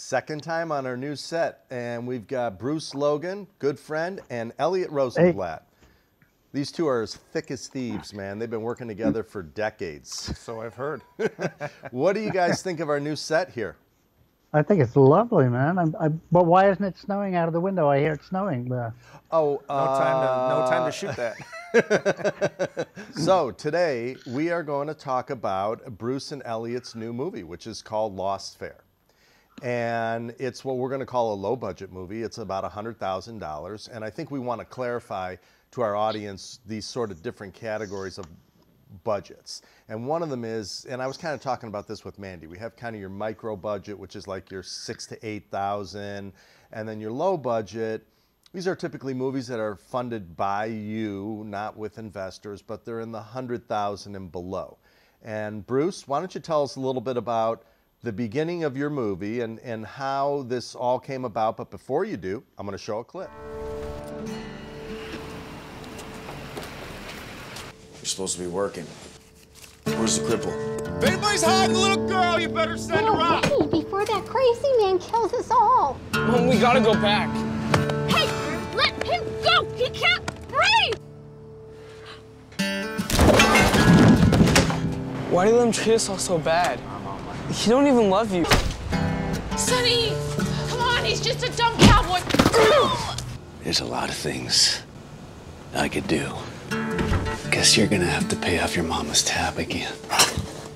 Second time on our new set, and we've got Bruce Logan, good friend, and Elliot Rosenblatt. Hey. These two are as thick as thieves, man. They've been working together for decades. So I've heard. What do you guys think of our new set here? I think it's lovely, man. But why isn't it snowing out of the window? I hear it's snowing there. Oh, no time to shoot that. So today we are going to talk about Bruce and Elliot's new movie, which is called Lost Fair. And it's what we're going to call a low-budget movie. It's about $100,000. And I think we want to clarify to our audience these sort of different categories of budgets. And one of them is, and I was kind of talking about this with Mandy, we have kind of your micro budget, which is like your $6,000 to $8,000, and then your low budget. These are typically movies that are funded by you, not with investors, but they're in the $100,000 and below. And Bruce, why don't you tell us a little bit about the beginning of your movie and how this all came about. But before you do, I'm going to show a clip. You're supposed to be working. Where's the cripple? If anybody's hiding the little girl, you better send her out. Wait, before that crazy man kills us all. Mom, we gotta go back. Hey, let him go! He can't breathe! Why do you let him treat us all so bad? He don't even love you. Sonny, come on, he's just a dumb cowboy. There's a lot of things I could do. Guess you're gonna have to pay off your mama's tab again.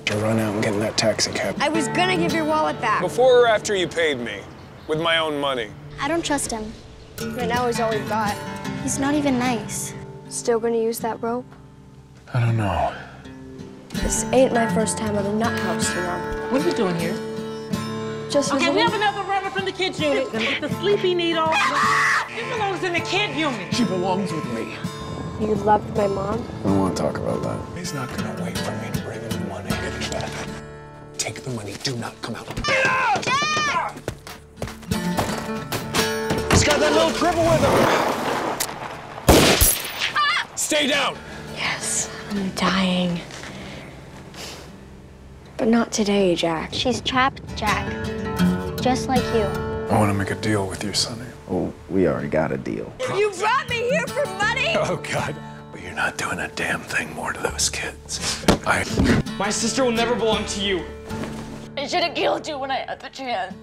To run out and get in that taxi cab. I was gonna give your wallet back. Before or after you paid me? With my own money. I don't trust him. Right now he's all we've got. He's not even nice. Still gonna use that rope? I don't know. This ain't my first time at a nut house, you know. What are you doing here? Just okay, we have another runner from the kids unit. Gonna get the sleepy needle. It belongs in the kid unit. She belongs with me. You loved my mom? I don't want to talk about that. He's not gonna wait for me to bring him the money. Take the money. Do not come out. Dad! He's got that little cripple with him. Ah! Stay down. Yes, I'm dying. But not today, Jack. She's trapped, Jack. Just like you. I want to make a deal with you, Sonny. Oh, we already got a deal. You brought me here for money? Oh, God. But you're not doing a damn thing more to those kids. My sister will never belong to you. I should have killed you when I had the chance.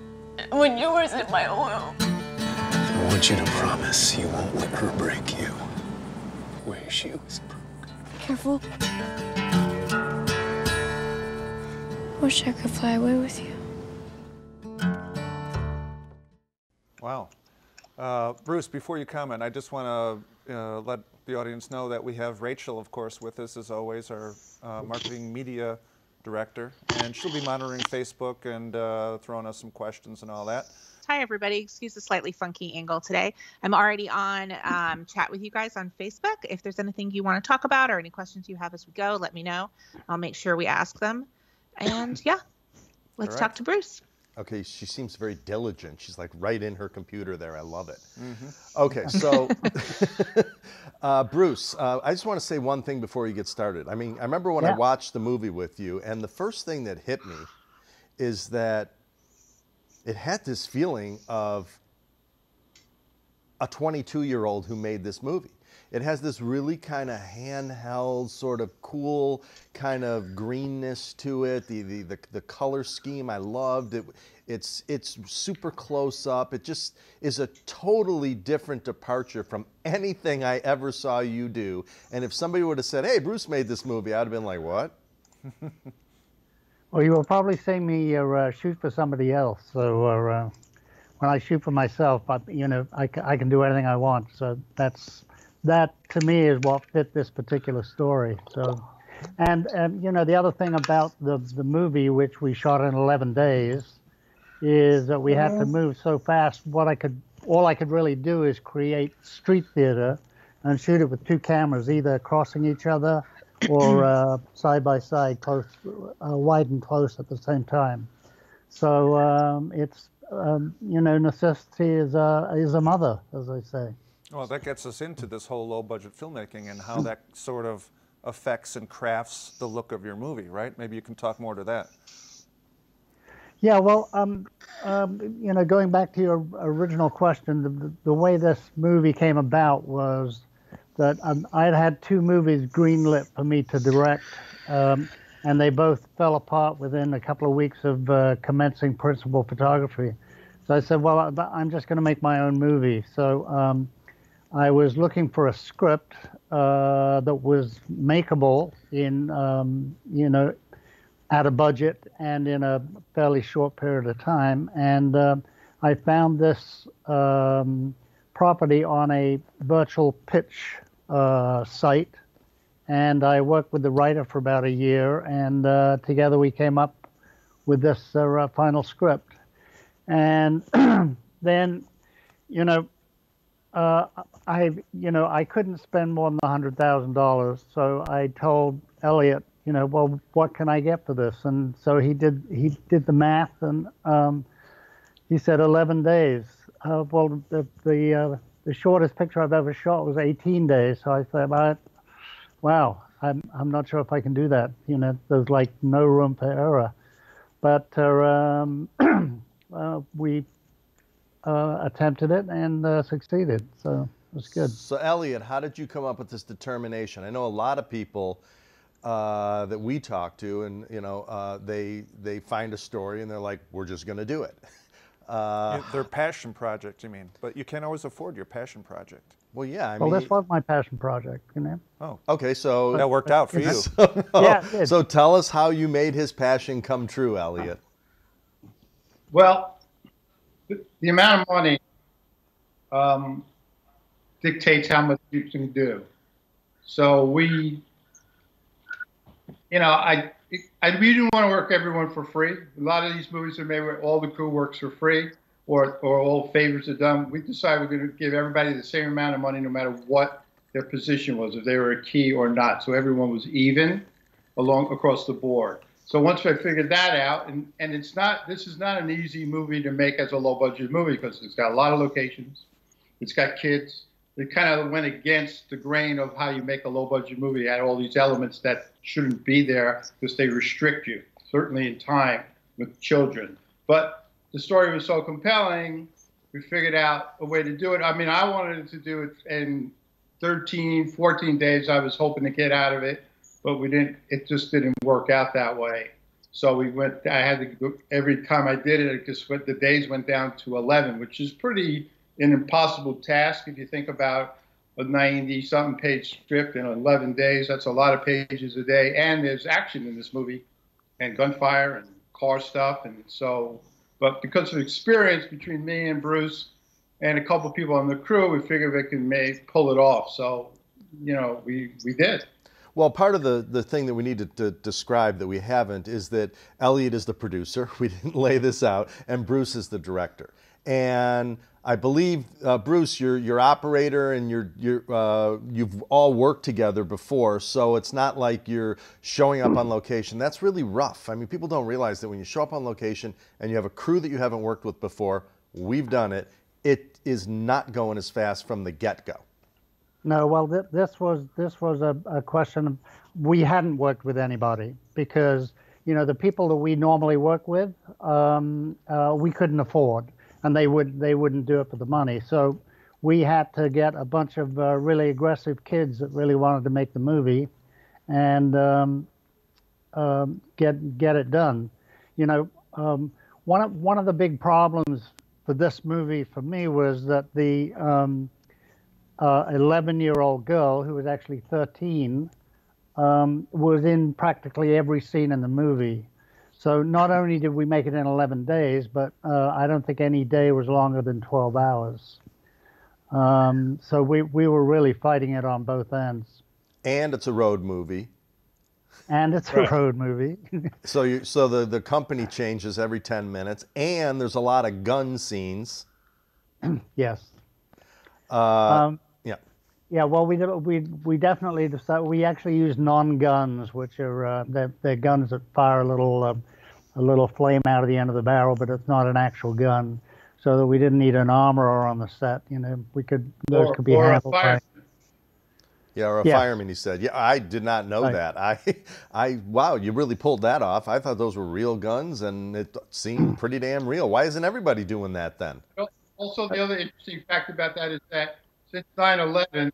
When you were in my oil. I want you to promise you won't let her break you. The way she was broke. Careful. Wish I could fly away with you. Wow. Bruce, before you comment, I just want to let the audience know that we have Rachel, of course, with us as always, our marketing media director, and she'll be monitoring Facebook and throwing us some questions and all that. Hi, everybody. Excuse the slightly funky angle today. I'm already on chat with you guys on Facebook. If there's anything you want to talk about or any questions you have as we go, let me know. I'll make sure we ask them. And yeah, let's talk to Bruce. Okay, she seems very diligent. She's like right in her computer there. I love it. Okay, so Bruce, I just want to say one thing before you get started. I mean, I remember when I watched the movie with you, and the first thing that hit me is that it had this feeling of a 22-year-old who made this movie. It has this really kind of handheld, sort of cool kind of greenness to it. The color scheme I loved. It's super close up. It just is a totally different departure from anything I ever saw you do. And if somebody would have said, "Hey, Bruce made this movie," I'd have been like, "What?" Well, you will probably see me shoot for somebody else. So when I shoot for myself, I can do anything I want. So that to me is what fit this particular story. So, and the other thing about the movie, which we shot in 11 days, is that we had to move so fast. All I could really do is create street theater and shoot it with two cameras, either crossing each other or side by side, close, wide and close at the same time. So it's necessity is a mother, as I say. Well, that gets us into this whole low-budget filmmaking and how that sort of affects and crafts the look of your movie, right? Maybe you can talk more to that. Yeah, well, going back to your original question, the way this movie came about was that I'd had two movies greenlit for me to direct, and they both fell apart within a couple of weeks of commencing principal photography. So I said, well, I'm just going to make my own movie. So I was looking for a script that was makeable in, at a budget and in a fairly short period of time. And I found this property on a virtual pitch site. And I worked with the writer for about a year, and together we came up with this final script. And then, I couldn't spend more than $100,000, so I told Elliot, well, what can I get for this? And so he did the math, and he said 11 days. Well, the shortest picture I've ever shot was 18 days. So I thought, wow, I'm not sure if I can do that. There's like no room for error. But we attempted it and succeeded. So it was good. So Elliot, how did you come up with this determination? I know a lot of people that we talk to, and they find a story and they're like, we're just going to do it. Their passion project, you mean? But you can't always afford your passion project. Well, yeah. Well, this was my passion project, Oh, okay. So that worked out for you. Yeah, it did. So tell us how you made his passion come true, Elliot. Well, the amount of money dictates how much you can do. So we didn't want to work everyone for free. A lot of these movies are made where all the crew works for free, or all favors are done. We decided we're going to give everybody the same amount of money no matter what their position was, if they were a key or not. So everyone was even across the board. So once I figured that out, and this is not an easy movie to make as a low budget movie because it's got a lot of locations, it's got kids. It kind of went against the grain of how you make a low budget movie. It had all these elements that shouldn't be there because they restrict you, certainly in time with children. But the story was so compelling, we figured out a way to do it. I mean, I wanted to do it in 13, 14 days. I was hoping to get out of it, but we didn't. It just didn't work out that way. So I had to go, every time I did it, the days went down to 11, which is an impossible task if you think about a 90-something page script in 11 days. That's a lot of pages a day, and there's action in this movie, and gunfire and car stuff, and so. But because of experience between me and Bruce and a couple people on the crew, we figured we can pull it off. So, we did. Well, part of the thing that we need to describe that we haven't is that Elliot is the producer. We didn't lay this out, and Bruce is the director. And I believe, Bruce, you're your operator, and you've all worked together before, so it's not like you're showing up on location. That's really rough. I mean, people don't realize that when you show up on location and you have a crew that you haven't worked with before, we've done it, it is not going as fast from the get-go. No, well, this was a question of, we hadn't worked with anybody because, the people that we normally work with, we couldn't afford. And they wouldn't do it for the money. So we had to get a bunch of really aggressive kids that really wanted to make the movie, and get it done. One of the big problems for this movie for me was that the 11-year-old girl, who was actually 13, was in practically every scene in the movie. So not only did we make it in 11 days, but I don't think any day was longer than 12 hours. So we were really fighting it on both ends. And it's a road movie. And it's a road movie. So the company changes every 10 minutes, and there's a lot of gun scenes. Yes. Yeah. Yeah, well, we definitely decided, we actually used non-guns, which are they're guns that fire a little flame out of the end of the barrel, but it's not an actual gun, so that we didn't need an armorer on the set. Those could be handled by. Yeah, or a Yes. fireman, he said. Yeah, I did not know Right. that. Wow, you really pulled that off. I thought those were real guns, and it seemed pretty damn real. Why isn't everybody doing that then? Also, the other interesting fact about that is that since 9/11,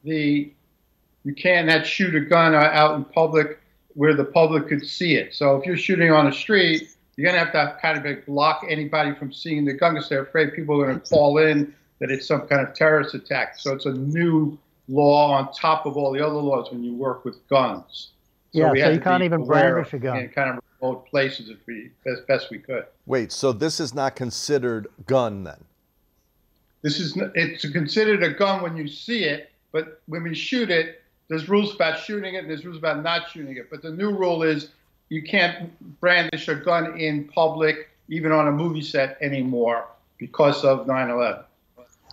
you can't shoot a gun out in public where the public could see it. So if you're shooting on the street, you're going to have to kind of block anybody from seeing the gun because they're afraid people are going to call in that it's some kind of terrorist attack. So it's a new law on top of all the other laws when you work with guns. Yeah, we so had you to can't be even aware brandish a gun. in kind of remote places as best we could. Wait, so this is not considered gun then? It's considered a gun when you see it, but when we shoot it, there's rules about shooting it and there's rules about not shooting it. But the new rule is you can't brandish a gun in public, even on a movie set anymore because of 9/11.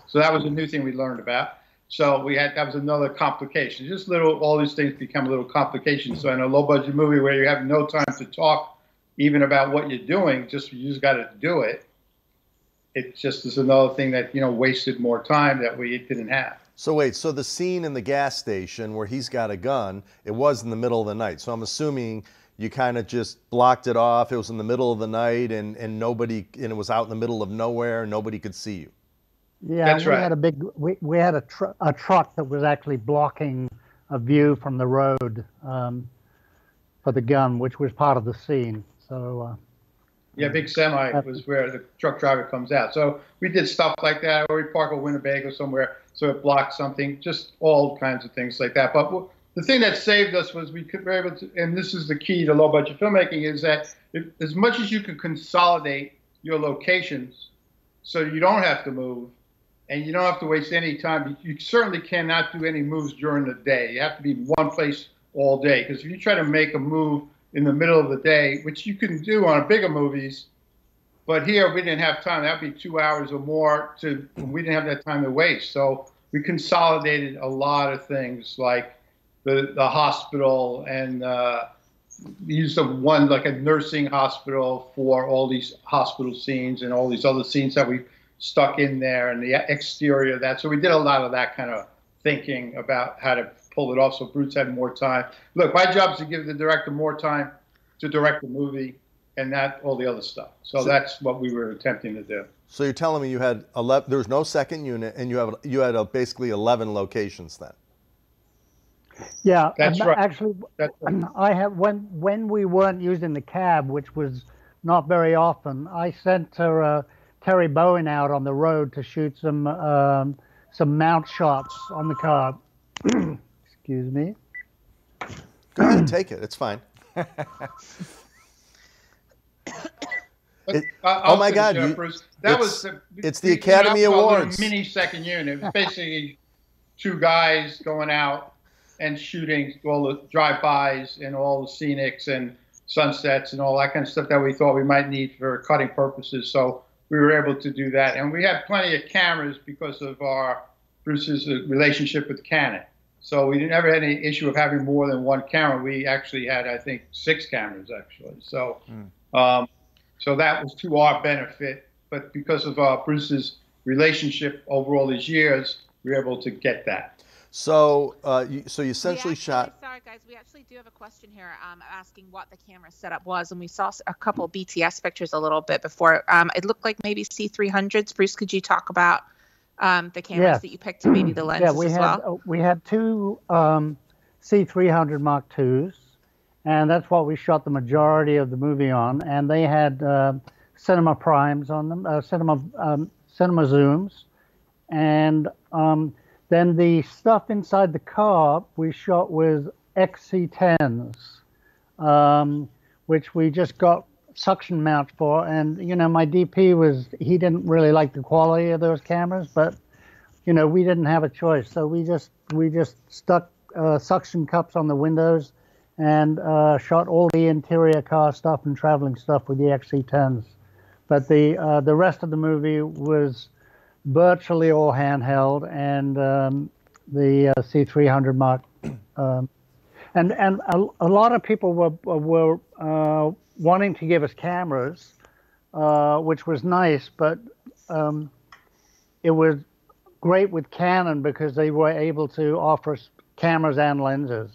So that was a new thing we learned about. So that was another complication. Just all these things become a little complication. So in a low budget movie where you have no time to talk even about what you're doing, you just got to do it. It just is another thing that, wasted more time that we didn't have. So wait, so the scene in the gas station where he's got a gun, it was in the middle of the night. So I'm assuming you kind of just blocked it off. It was in the middle of the night and it was out in the middle of nowhere. Nobody could see you. Yeah, That's right. We had a truck that was actually blocking a view from the road for the gun, which was part of the scene. So. Yeah, big semi was where the truck driver comes out. So we did stuff like that, or we park a Winnebago somewhere so it blocked something, just all kinds of things like that. But the thing that saved us was we were able to, and this is the key to low budget filmmaking, is that as much as you can consolidate your locations so you don't have to move and you don't have to waste any time, you certainly cannot do any moves during the day. You have to be in one place all day, because if you try to make a move in the middle of the day, which you can do on bigger movies, but here we didn't have time. That'd be 2 hours or more we didn't have that time to waste. So we consolidated a lot of things like the hospital and used one, like a nursing hospital for all these hospital scenes and all these other scenes that we stuck in there and the exterior of that. So we did a lot of that kind of thinking about how to pull it off so Bruce had more time. Look, my job is to give the director more time to direct the movie and not all the other stuff. So that's what we were attempting to do. So you're telling me you had 11, there was no second unit, and you had basically 11 locations then? Yeah, that's right. Actually, that's right. I have when we weren't using the cab, which was not very often, I sent Terry Bowen out on the road to shoot some mount shots on the car. Excuse me. Go ahead, take it. It's fine. Oh my God! It's the Academy Awards. A mini second unit. It was basically two guys going out and shooting all the drive-bys and all the scenics and sunsets and all that kind of stuff that we thought we might need for cutting purposes. So we were able to do that, and we had plenty of cameras because of Bruce's relationship with Canon. So we never had any issue of having more than one camera. We actually had, I think, 6 cameras actually. So. So that was to our benefit, but because of Bruce's relationship over all these years, we were able to get that. So, you essentially shot. Sorry, guys, we actually do have a question here asking what the camera setup was, and we saw a couple BTS pictures a little bit before. It looked like maybe C300s. Bruce, could you talk about the cameras that you picked and maybe the lenses as well? We had 2 C300 Mark IIs. And that's what we shot the majority of the movie on. And they had cinema primes on them, cinema zooms. And then the stuff inside the car we shot with XC10s, which we just got suction mounts for. And, my DP he didn't really like the quality of those cameras, but, we didn't have a choice. So we just stuck suction cups on the windows and shot all the interior car stuff and traveling stuff with the XC10s. But the rest of the movie was virtually all handheld, and the C300 Mark. And a lot of people were wanting to give us cameras, which was nice, but it was great with Canon because they were able to offer us cameras and lenses.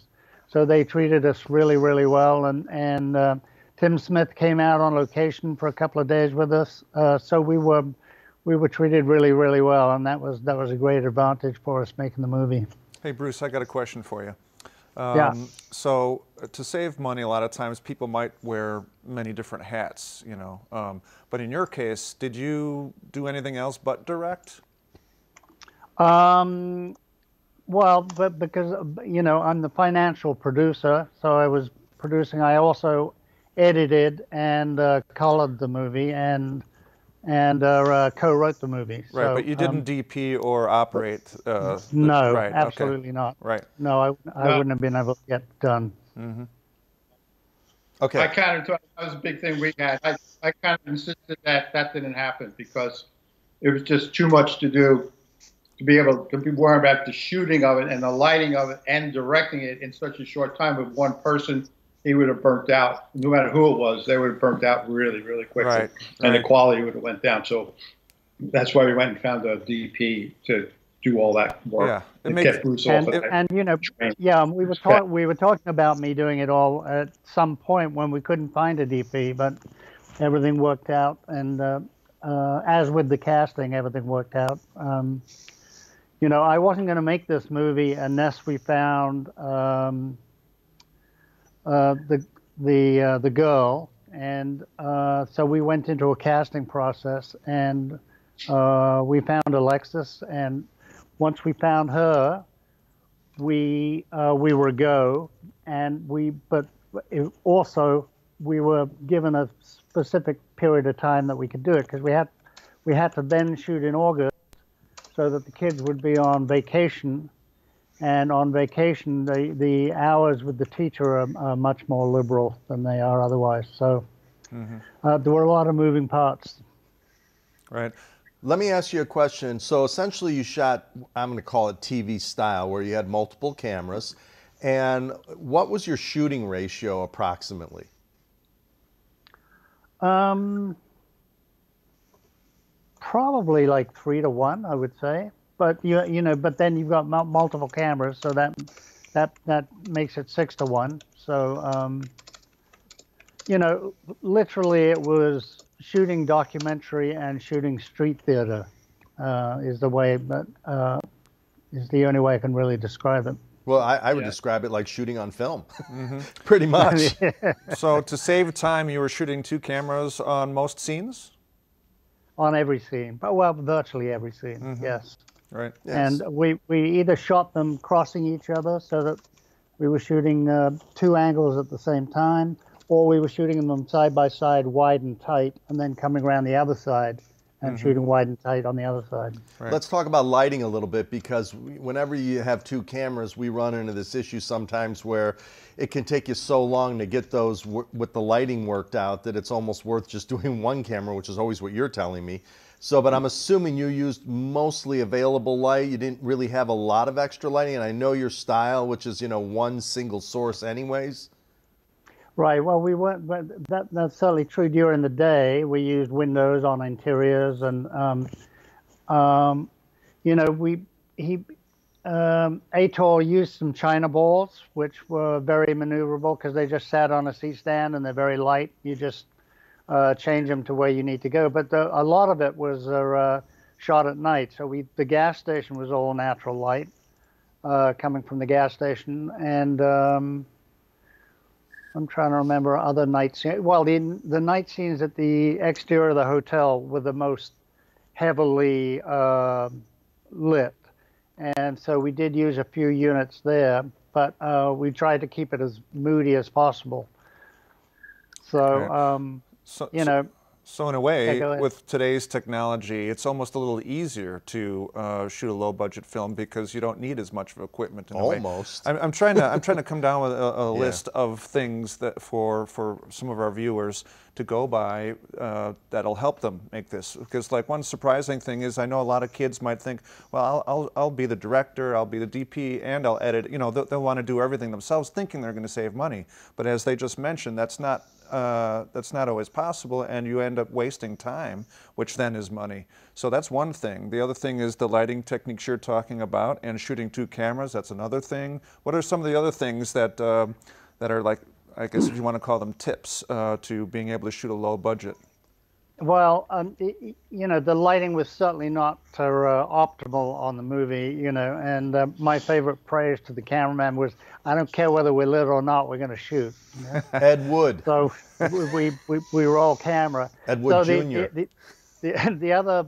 So they treated us really, really well. And Tim Smith came out on location for a couple of days with us. So we were treated really, really well. And that was a great advantage for us making the movie. Hey, Bruce, I got a question for you. Yeah. So to save money, a lot of times people might wear many different hats, you know. But in your case, did you do anything else but direct? Well, but because, you know, I'm the financial producer, so I was producing. I also edited and colored the movie and co-wrote the movie. Right, so, but you didn't DP or operate. No, right, absolutely okay. not. Right. No, I wouldn't have been able to get it done. Mm-hmm. Okay. I kind of thought that was a big thing we had. I kind of insisted that didn't happen because it was just too much to do to be able to be worried about the shooting of it and the lighting of it and directing it in such a short time with one person. He would have burnt out. No matter who it was, they would have burnt out really, really quickly. Right, and right. the quality would have went down. So that's why we went and found a DP to do all that work. Yeah, and get Bruce off of that. And you know, yeah, we were talking about me doing it all at some point when we couldn't find a DP, but everything worked out. And as with the casting, everything worked out. You know, I wasn't going to make this movie unless we found the girl, and so we went into a casting process, and we found Alexis, and once we found her, we were a go, and we were given a specific period of time that we could do it because we had to then shoot in August so that the kids would be on vacation. And on vacation, the hours with the teacher are much more liberal than they are otherwise. So there were a lot of moving parts. Right. Let me ask you a question. So essentially you shot, I'm going to call it TV style, where you had multiple cameras. And what was your shooting ratio approximately? Probably like 3 to 1, I would say. But you know, but then you've got multiple cameras, so that makes it 6 to 1. So you know, literally it was shooting documentary and shooting street theater is the way, but is the only way I can really describe it. Well, I would describe it like shooting on film, pretty much. So to save time, you were shooting 2 cameras on most scenes? On every scene, but well, virtually every scene, yes. Right. Yes. And we either shot them crossing each other so that we were shooting 2 angles at the same time, or we were shooting them side by side, wide and tight, and then coming around the other side and shooting wide and tight on the other side. Right. Let's talk about lighting a little bit, because whenever you have 2 cameras, we run into this issue sometimes where it can take you so long to get those with the lighting worked out that it's almost worth just doing 1 camera, which is always what you're telling me. So, but I'm assuming you used mostly available light. You didn't really have a lot of extra lighting, and I know your style, which is, you know, 1 single source anyways. Right. Well, we weren't, but that's certainly true during the day. We used windows on interiors, and you know, Ator used some China balls, which were very maneuverable because they just sat on a C-stand and they're very light. You just change them to where you need to go. But a lot of it was shot at night. So the gas station was all natural light coming from the gas station, and I'm trying to remember other night scenes. Well, the night scenes at the exterior of the hotel were the most heavily lit. And so we did use a few units there, but we tried to keep it as moody as possible. So, you know. So in a way, with today's technology, it's almost a little easier to shoot a low-budget film because you don't need as much of equipment. In Almost. A way. I'm trying to come down with a list of things that for some of our viewers to go by that'll help them make this. Because like one surprising thing is, I know a lot of kids might think, well, I'll be the director, I'll be the DP, and I'll edit. You know, they'll want to do everything themselves, thinking they're going to save money. But as they just mentioned, that's not that's not always possible, and you end up wasting time, which then is money. So that's one thing. The other thing is the lighting techniques you're talking about, and shooting 2 cameras. That's another thing. What are some of the other things that that are, like, I guess if you want to call them tips to being able to shoot a low budget? Well, you know, the lighting was certainly not optimal on the movie, you know, and my favorite praise to the cameraman was, I don't care whether we're lit or not, we're going to shoot. You know? Ed Wood. So we roll camera. Ed Wood so Jr. The other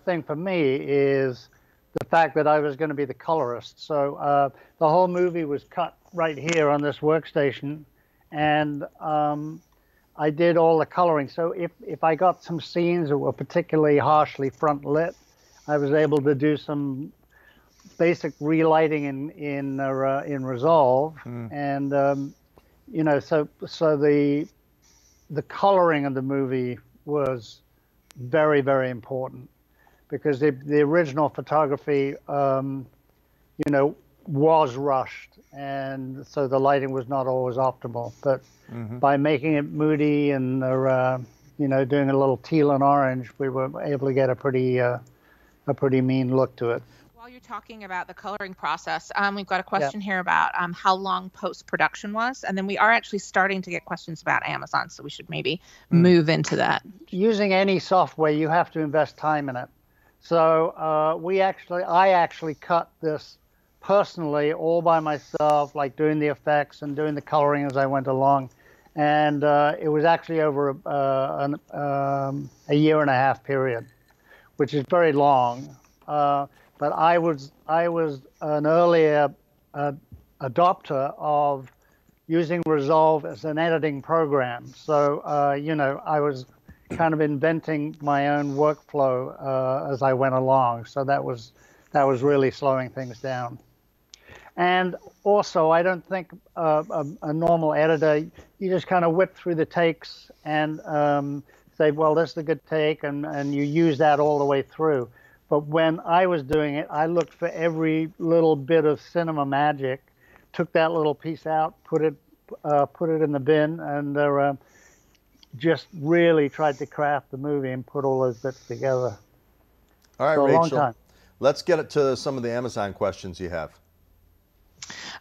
thing for me is the fact that I was going to be the colorist. So the whole movie was cut right here on this workstation, and I did all the coloring. So if I got some scenes that were particularly harshly front lit, I was able to do some basic relighting in Resolve, and you know, so the coloring of the movie was very, very important, because the original photography, you know, was rushed, and so the lighting was not always optimal. But by making it moody and you know, doing a little teal and orange, we were able to get a pretty mean look to it. While you're talking about the coloring process, we've got a question here about how long post-production was, and then we are actually starting to get questions about Amazon, so we should maybe move into that. Using any software, you have to invest time in it. So I actually cut this personally all by myself, like doing the effects and doing the coloring as I went along, and it was actually over a year and a half period, which is very long. But I was an earlier adopter of using Resolve as an editing program. So you know, I was kind of inventing my own workflow as I went along. So that was really slowing things down. And also, I don't think a normal editor, you just kind of whip through the takes and say, well, this is a good take, and you use that all the way through. But when I was doing it, I looked for every little bit of cinema magic, took that little piece out, put it in the bin, and just really tried to craft the movie and put all those bits together. All right, for a Rachel, long time. Let's get it to some of the Amazon questions you have.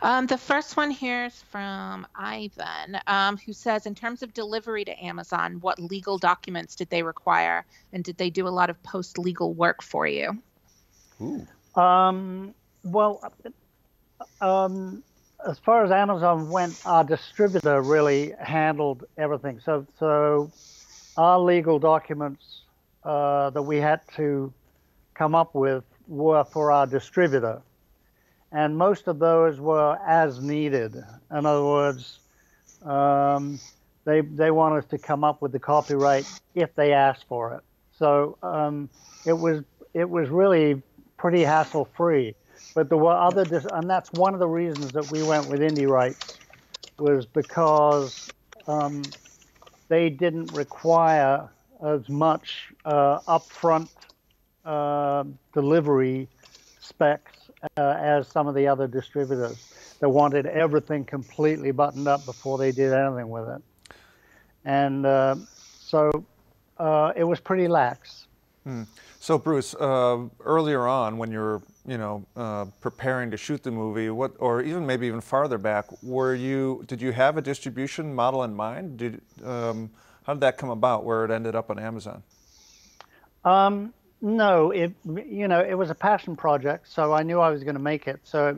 The first one here is from Ivan, who says, in terms of delivery to Amazon, what legal documents did they require, and did they do a lot of post-legal work for you? Ooh. Well, as far as Amazon went, our distributor really handled everything. So our legal documents that we had to come up with were for our distributor. And most of those were as needed. In other words, they want us to come up with the copyright if they asked for it. So it was really pretty hassle-free. But there were other, and that's one of the reasons that we went with indie rights, was because they didn't require as much upfront delivery specs as some of the other distributors that wanted everything completely buttoned up before they did anything with it. And so it was pretty lax. So Bruce, earlier on when you're, you know, preparing to shoot the movie, or maybe even farther back, did you have a distribution model in mind? How did that come about where it ended up on Amazon? No, it was a passion project, so I knew I was going to make it. So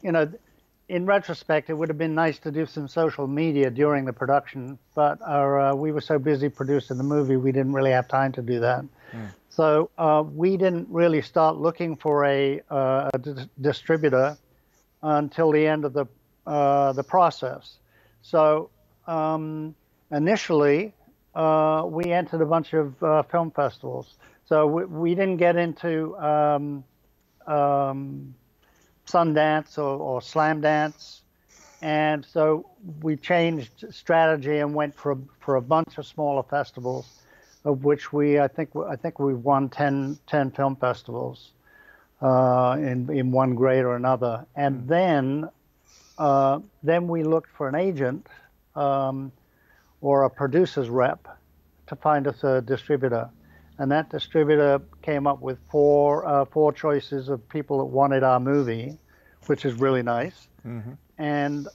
in retrospect, it would have been nice to do some social media during the production, but we were so busy producing the movie, we didn't really have time to do that. So we didn't really start looking for a distributor until the end of the process. So initially, we entered a bunch of film festivals. So we didn't get into Sundance or Slam Dance, and so we changed strategy and went for a bunch of smaller festivals, of which I think we've won 10 film festivals in one grade or another, and then we looked for an agent. or a producer's rep to find us a distributor. And that distributor came up with four choices of people that wanted our movie, which is really nice. Mm-hmm. And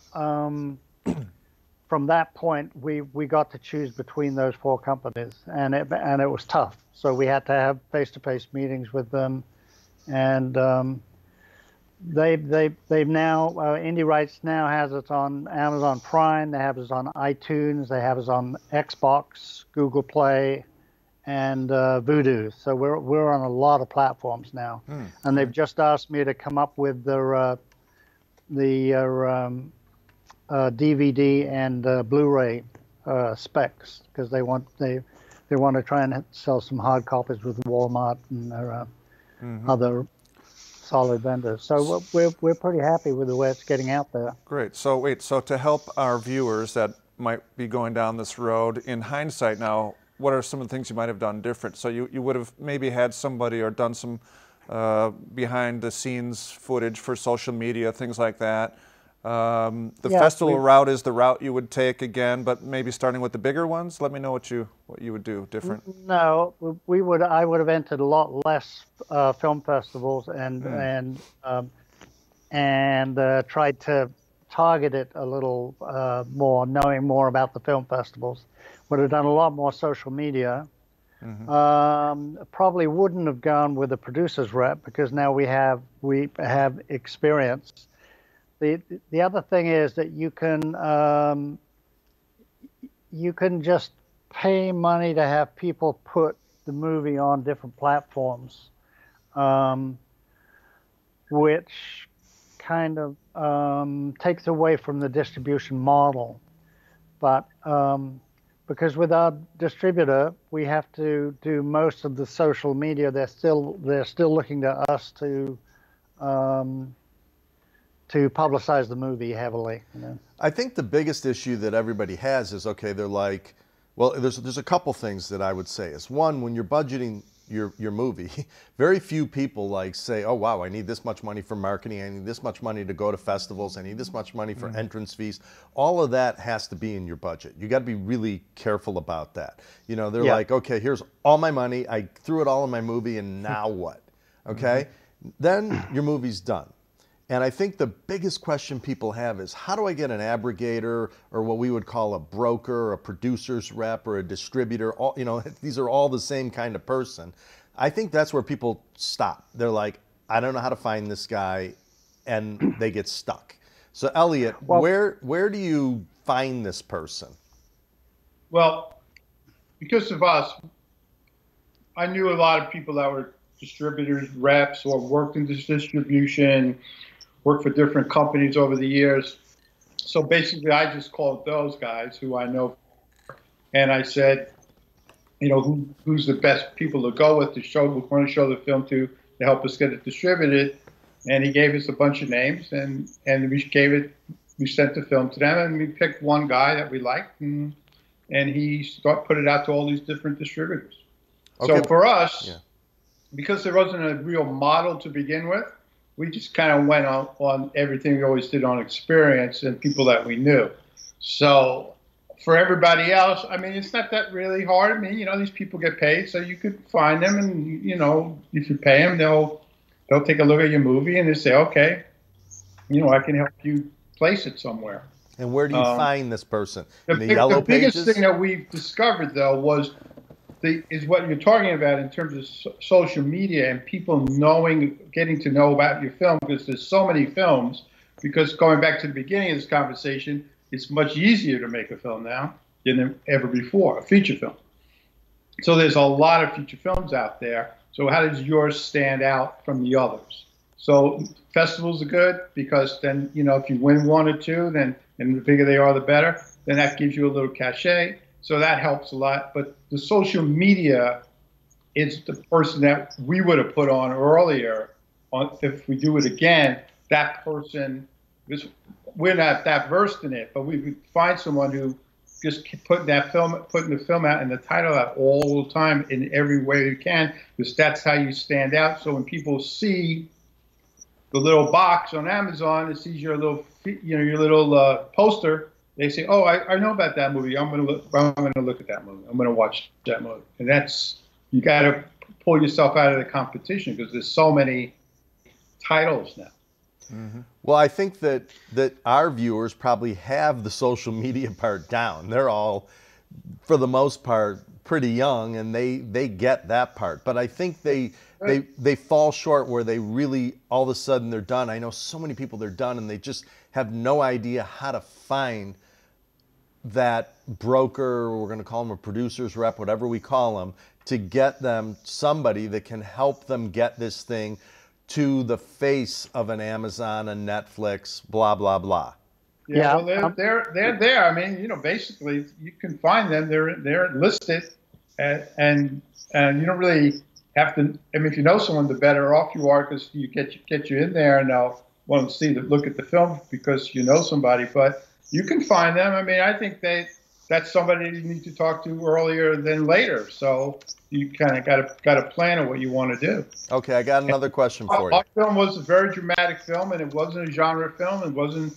from that point, we got to choose between those four companies, and it was tough. So we had to have face-to-face meetings with them, and they've now Indie Rights now has us on Amazon Prime. They have us on iTunes. They have us on Xbox, Google Play, and Vudu. So we're on a lot of platforms now, and they've just asked me to come up with their DVD and Blu-ray specs, because they want to try and sell some hard copies with Walmart and other solid vendors. So we're pretty happy with the way it's getting out there. Great. So to help our viewers that might be going down this road, in hindsight now, what are some of the things you might have done different? So you would have maybe had somebody or done some behind the scenes footage for social media, things like that. Festival route is the route you would take again, but maybe starting with the bigger ones. Let me know what you would do different. No, I would have entered a lot less film festivals and tried to target it a little more, knowing more about the film festivals. Would have done a lot more social media. Probably wouldn't have gone with a producer's rep, because now we have experience. The other thing is that you can just pay money to have people put the movie on different platforms, which kind of takes away from the distribution model. But because with our distributor, we have to do most of the social media. They're still looking to us to publicize the movie heavily. I think the biggest issue that everybody has is, okay, they're like, well, there's a couple things that I would say. Is one, when you're budgeting your movie, very few people like say, oh wow, I need this much money for marketing, I need this much money to go to festivals, I need this much money for entrance fees. All of that has to be in your budget. You got to be really careful about that. They're like, okay, here's all my money, I threw it all in my movie, and now what? Okay, then your movie's done. And I think the biggest question people have is, how do I get an abrogator, or what we would call a broker, a producer's rep, or a distributor? All, these are all the same kind of person. I think that's where people stop. They're like, I don't know how to find this guy, and they get stuck. So Elliot, where do you find this person? Well, because of us, I knew a lot of people that were distributors, reps, or worked in this distribution, worked for different companies over the years. So basically, I just called those guys who I know, and I said, who's the best people to go with we want to show the film to help us get it distributed. And he gave us a bunch of names, and we sent the film to them, and we picked one guy that we liked, and he put it out to all these different distributors. Okay. So for us, because there wasn't a real model to begin with, we just kind of went on everything we always did on experience and people that we knew. So for everybody else, I mean, it's not that really hard. I mean, these people get paid, so you could find them, and if you pay them, they'll take a look at your movie and they say, okay, I can help you place it somewhere. And where do you find this person? The Yellow biggest Pages? thing that we've discovered, though, is what you're talking about in terms of social media and people getting to know about your film, because there's so many films. Because going back to the beginning of this conversation, it's much easier to make a film now than ever before, a feature film. So there's a lot of feature films out there. So how does yours stand out from the others? So festivals are good, because then, if you win one or two, and the bigger they are, the better. Then that gives you a little cachet. So that helps a lot. But the social media is the person that we would have put on earlier. If we do it again, that person, we're not that versed in it, but we would find someone who just putting the film out and the title out all the time in every way you can, because that's how you stand out. So when people see the little box on Amazon, it sees your little poster, they say, "Oh, I know about that movie. I'm gonna look at that movie. I'm gonna watch that movie." And that's, you got to pull yourself out of the competition because there's so many titles now. Mm-hmm. Well, I think that our viewers probably have the social media part down. They're all, for the most part, pretty young, and they get that part. But I think they fall short where they really, all of a sudden, they're done. I know so many people, they're done, and they just have no idea how to find that broker, we're going to call them a producer's rep, whatever we call them, to get them somebody that can help them get this thing to the face of an Amazon, a Netflix, blah, blah, blah. Yeah, well, they're there. I mean, you know, basically, you can find them. They're listed, and you don't really have to. I mean, if you know someone, the better off you are, because you get you in there, and they'll want to look at the film because you know somebody. But you can find them. I mean, I think that's somebody you need to talk to earlier than later. So you kind of got a plan of what you want to do. Okay, I got another question for you. Our film was a very dramatic film, and it wasn't a genre film. It wasn't.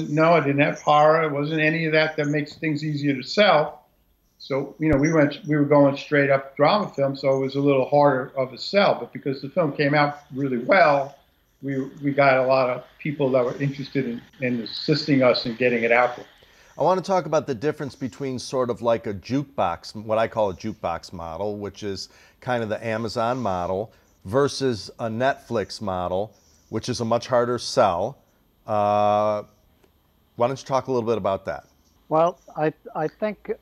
No, it didn't have horror. It wasn't any of that makes things easier to sell. So, you know, we were going straight up drama film, so it was a little harder of a sell. But because the film came out really well, we got a lot of people that were interested in assisting us in getting it out there. I want to talk about the difference between sort of like a jukebox, what I call a jukebox model, which is kind of the Amazon model, versus a Netflix model, which is a much harder sell. Why don't you talk a little bit about that? Well, I think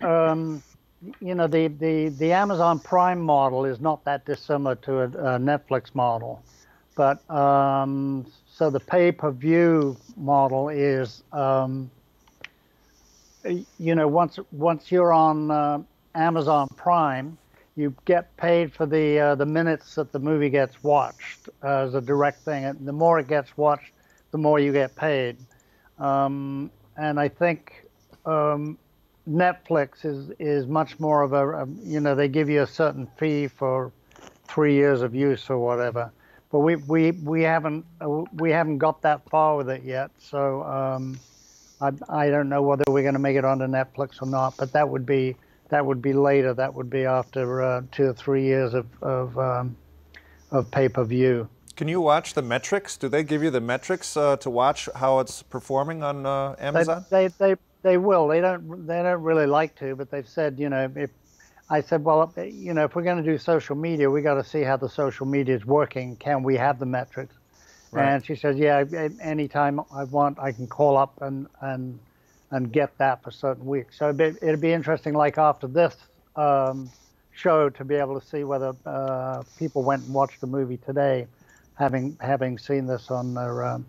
you know, the Amazon Prime model is not that dissimilar to a Netflix model, but so the pay-per-view model is you know, once you're on Amazon Prime, you get paid for the minutes that the movie gets watched as a direct thing, and the more it gets watched, the more you get paid. And I think Netflix is much more of a, you know, they give you a certain fee for 3 years of use or whatever. But we haven't got that far with it yet. So I don't know whether we're going to make it onto Netflix or not. But that would be later. That would be after 2 or 3 years of pay-per-view. Can you watch the metrics? Do they give you the metrics to watch how it's performing on Amazon? They will. They don't really like to, but they've said, you know, if I said, well, you know, if we're going to do social media, we got to see how the social media is working. Can we have the metrics? Right. And she says, yeah, anytime I want, I can call up and get that for certain weeks. So it'd be interesting, like after this show, to be able to see whether people went and watched the movie today, having seen this on their,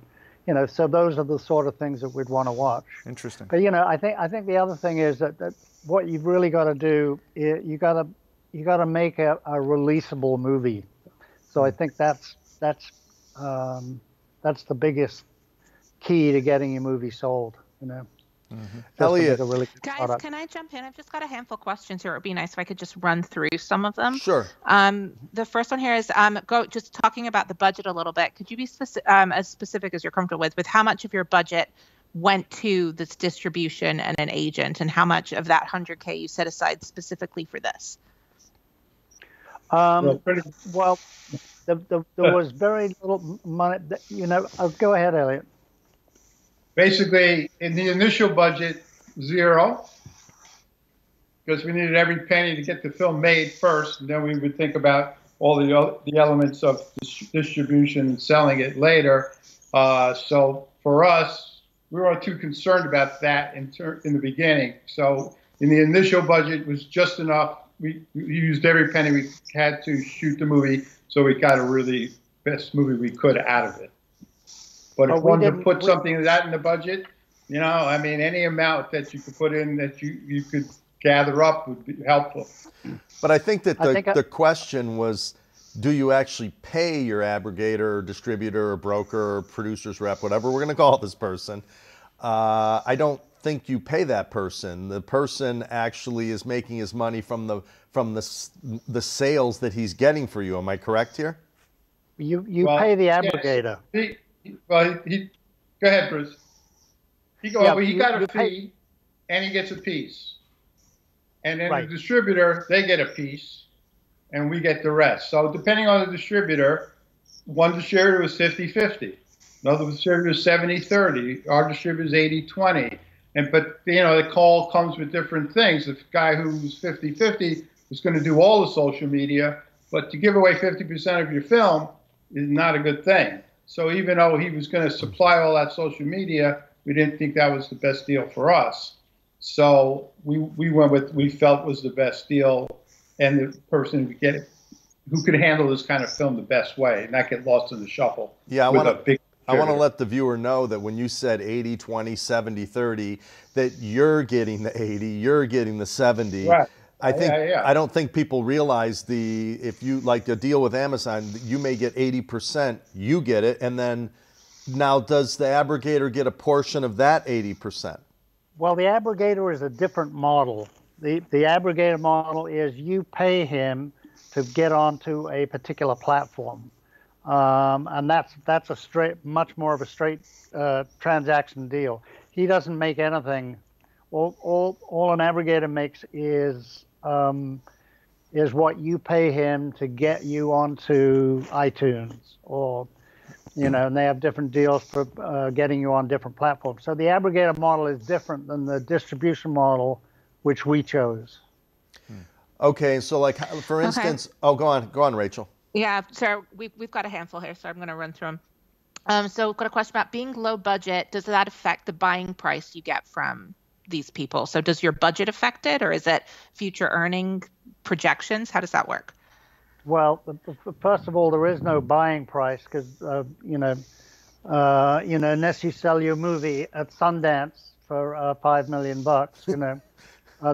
you know, so those are the sort of things that we'd want to watch. Interesting. But you know, I think the other thing is that what you've really got to do, you got to make a releasable movie. So I think that's the biggest key to getting your movie sold. You know. Mm-hmm. Elliot, guys, can I jump in? I've just got a handful of questions here. It would be nice if I could just run through some of them. Sure. The first one here is just talking about the budget a little bit. Could you be as specific as you're comfortable with how much of your budget went to this distribution and an agent, and how much of that $100K you set aside specifically for this? Well, there was very little money. You know, go ahead, Elliot. Basically, in the initial budget, $0, because we needed every penny to get the film made first, and then we would think about all the elements of distribution and selling it later. So for us, we weren't too concerned about that in the beginning. So in the initial budget, it was just enough. We used every penny we had to shoot the movie, so we got a really best movie we could out of it. But if one to put something like that in the budget, you know, I mean, any amount that you could put in that you could gather up would be helpful. But I think that the question was, do you actually pay your aggregator or distributor or broker or producer's rep, whatever we're going to call this person? I don't think you pay that person. The person actually is making his money from the sales that he's getting for you. Am I correct here? You pay the aggregator. Yes. Go ahead, Bruce. He got a fee. and he gets a piece. And then the distributor, they get a piece, and we get the rest. So depending on the distributor, one distributor was 50-50. Another distributor is 70-30. Our distributor is 80-20. But the call comes with different things. The guy who's 50-50 is going to do all the social media, but to give away 50% of your film is not a good thing. So even though he was going to supply all that social media, we didn't think that was the best deal for us. So we went with we felt was the best deal, and the person who could handle this kind of film the best way and not get lost in the shuffle. Yeah, I want to let the viewer know that when you said 80-20, 70-30, that you're getting the 80, you're getting the 70. Right. I don't think people realize if you like a deal with Amazon, you may get 80%, you get it, and then now does the abrogator get a portion of that 80%? Well, the abrogator is a different model. The abrogator model is you pay him to get onto a particular platform, and that's a much more of a straight transaction deal. He doesn't make anything. All an abrogator makes is what you pay him to get you onto iTunes, or and they have different deals for getting you on different platforms. So the abrogator model is different than the distribution model, which we chose. Okay, so like for instance, go on, Rachel. Yeah, so we've got a handful here, so I'm going to run through them. So we've got a question about being low budget. Does that affect the buying price you get from these people? So does your budget affect it, or is it future earning projections? How does that work? Well, first of all, there is no buying price because unless you sell your movie at Sundance for $5 million,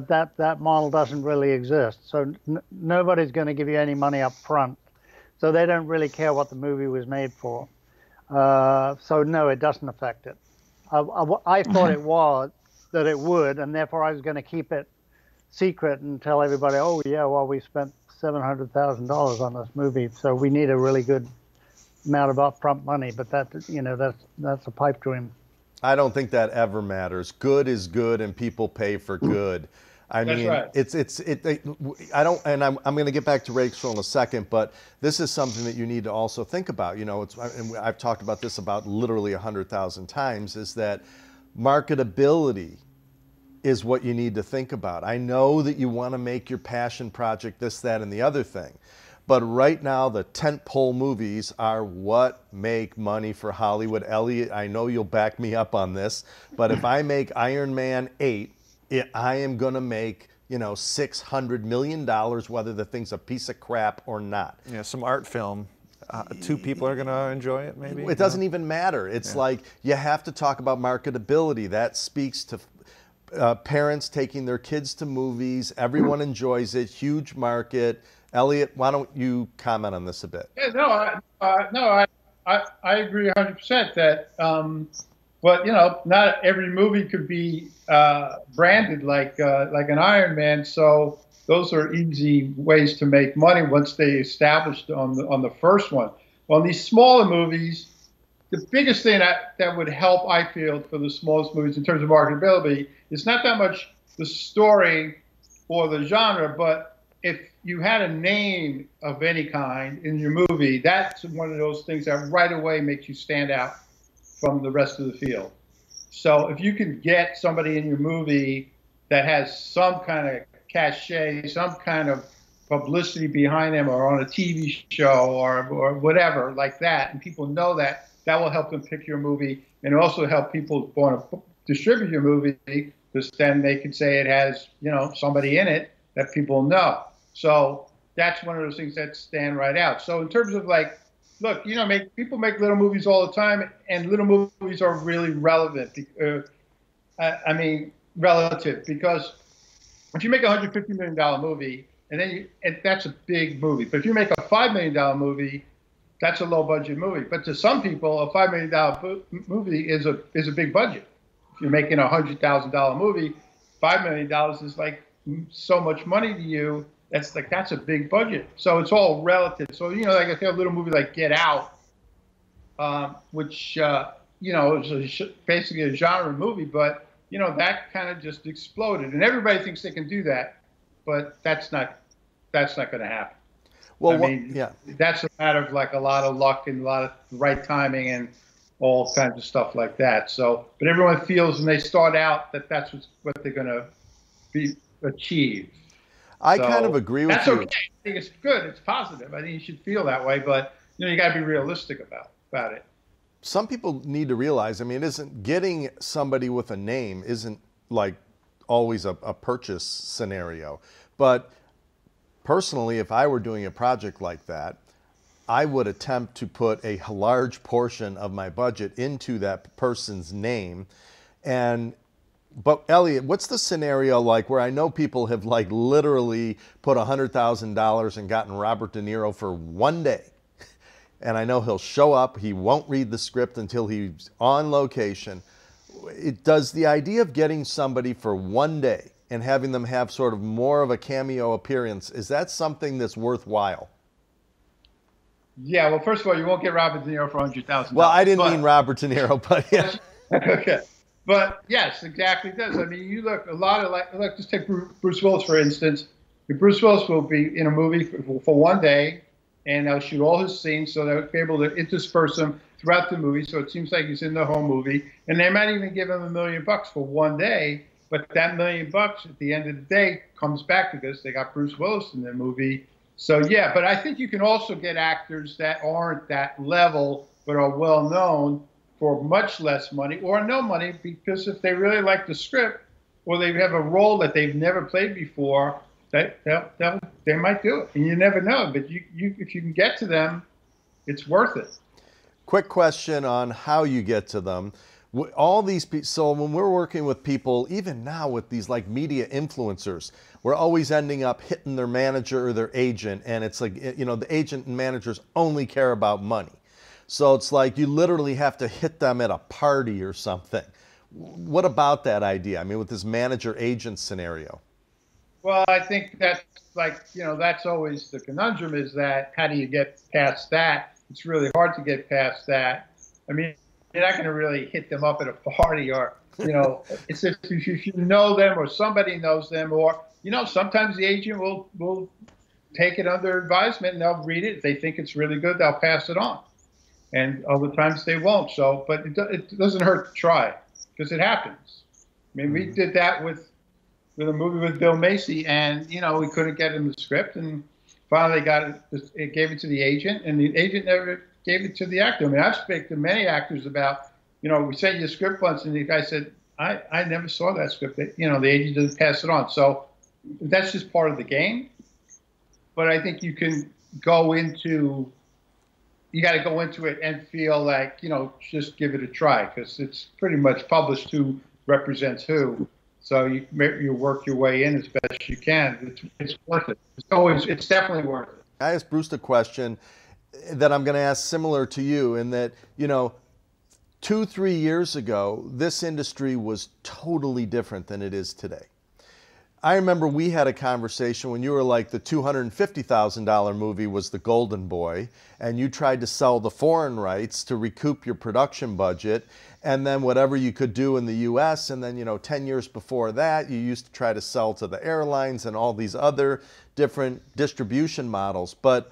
that model doesn't really exist. So nobody's going to give you any money up front. So they don't really care what the movie was made for. So no, it doesn't affect it. I thought it would, and therefore I was going to keep it secret and tell everybody, oh yeah, well, we spent $700,000 on this movie, so we need a really good amount of upfront money. But that's a pipe dream. I don't think that ever matters. Good is good, and people pay for good. I mean, right. I don't, and I'm going to get back to Rachel in a second, but this is something that you need to also think about. And I've talked about this about literally 100,000 times. Is that marketability is what you need to think about. I know that you want to make your passion project this, that, and the other thing. But right now, the tentpole movies are what make money for Hollywood. Elliot, I know you'll back me up on this, but if I make Iron Man 8, I am going to make, $600 million, whether the thing's a piece of crap or not. Yeah, some art film. 2 people are going to enjoy it, maybe? It doesn't even matter. It's like you have to talk about marketability. That speaks to parents taking their kids to movies. Everyone enjoys it. Huge market. Elliot, why don't you comment on this a bit? Yeah, I agree 100% that, but not every movie could be branded like an Iron Man. So those are easy ways to make money once they established on the first one. On these smaller movies, the biggest thing that would help, I feel, for the smallest movies in terms of marketability is not that much the story or the genre, but if you had a name of any kind in your movie, that's one of those things that right away makes you stand out from the rest of the field. So if you can get somebody in your movie that has some kind of cachet, some kind of publicity behind them, or on a TV show or whatever like that, and people know that, that will help them pick your movie, and also help people want to distribute your movie, because then they can say it has, somebody in it that people know. So that's one of those things that stand right out. So in terms of look, people make little movies all the time, and little movies are really relevant. Relative, because if you make a $150 million movie, and that's a big movie. But if you make a $5 million movie, that's a low budget movie. But to some people, a $5 million movie is a big budget. If you're making a $100,000 movie, $5 million is like so much money to you. That's a big budget. So it's all relative. So like if you have a little movie like Get Out, which is basically a genre movie, but that kind of just exploded, and everybody thinks they can do that, but that's not going to happen. Well, I mean, that's a matter of like a lot of luck and a lot of right timing and all kinds of stuff like that. So, but everyone feels when they start out that that's what they're going to achieve. I kind of agree with you. That's okay. I think it's good. It's positive. I think you should feel that way, but you got to be realistic about it. Some people need to realize, I mean, it isn't getting somebody with a name isn't like always a purchase scenario. But personally, if I were doing a project like that, I would attempt to put a large portion of my budget into that person's name. But Elliot, what's the scenario like where I know people have like literally put $100,000 and gotten Robert De Niro for one day? And I know he'll show up, he won't read the script until he's on location. Does the idea of getting somebody for one day and having them have sort of more of a cameo appearance, is that something that's worthwhile? Yeah, well, first of all, you won't get Robert De Niro for $100,000. Well, I didn't mean Robert De Niro, but yeah. Okay. But yes, exactly does. I mean, you look a lot of like just take Bruce Willis, for instance. Bruce Willis will be in a movie for one day, and they'll shoot all his scenes, so they'll be able to intersperse him throughout the movie, so it seems like he's in the whole movie. And they might even give him $1 million for one day, but that $1 million at the end of the day comes back because they got Bruce Willis in the movie. So yeah, but I think you can also get actors that aren't that level but are well known for much less money or no money, because if they really like the script or they have a role that they've never played before, they might do it, and you never know. But if you can get to them, it's worth it. Quick question on how you get to them. All these people, so when we're working with people, even now with these like media influencers, we're always ending up hitting their manager or their agent, and it's like, the agent and managers only care about money. So it's like you literally have to hit them at a party or something. What about that idea? I mean, with this manager-agent scenario. Well, I think that's like, that's always the conundrum, is that how do you get past that? It's really hard to get past that. I mean, you're not going to really hit them up at a party or, it's if you know them or somebody knows them, or, sometimes the agent will take it under advisement and they'll read it. If they think it's really good, they'll pass it on. And other times they won't. So, but it doesn't hurt to try, because it happens. I mean, we did that with a movie with Bill Macy, and we couldn't get him the script, and finally it gave it to the agent, and the agent never gave it to the actor. I mean, I've spoken to many actors about, we sent you a script once, and the guy said, I never saw that script. The agent doesn't pass it on. So that's just part of the game. But I think you can you got to go into it and feel like, just give it a try, because it's pretty much published who represents who. So you work your way in as best you can. It's worth it. It's definitely worth it. I asked Bruce a question that I'm going to ask similar to you, in that, 2-3 years ago, this industry was totally different than it is today. I remember we had a conversation when you were like, the $250,000 movie was The Golden Boy, and you tried to sell the foreign rights to recoup your production budget, and then whatever you could do in the US, and then 10 years before that, you used to try to sell to the airlines and all these other different distribution models. But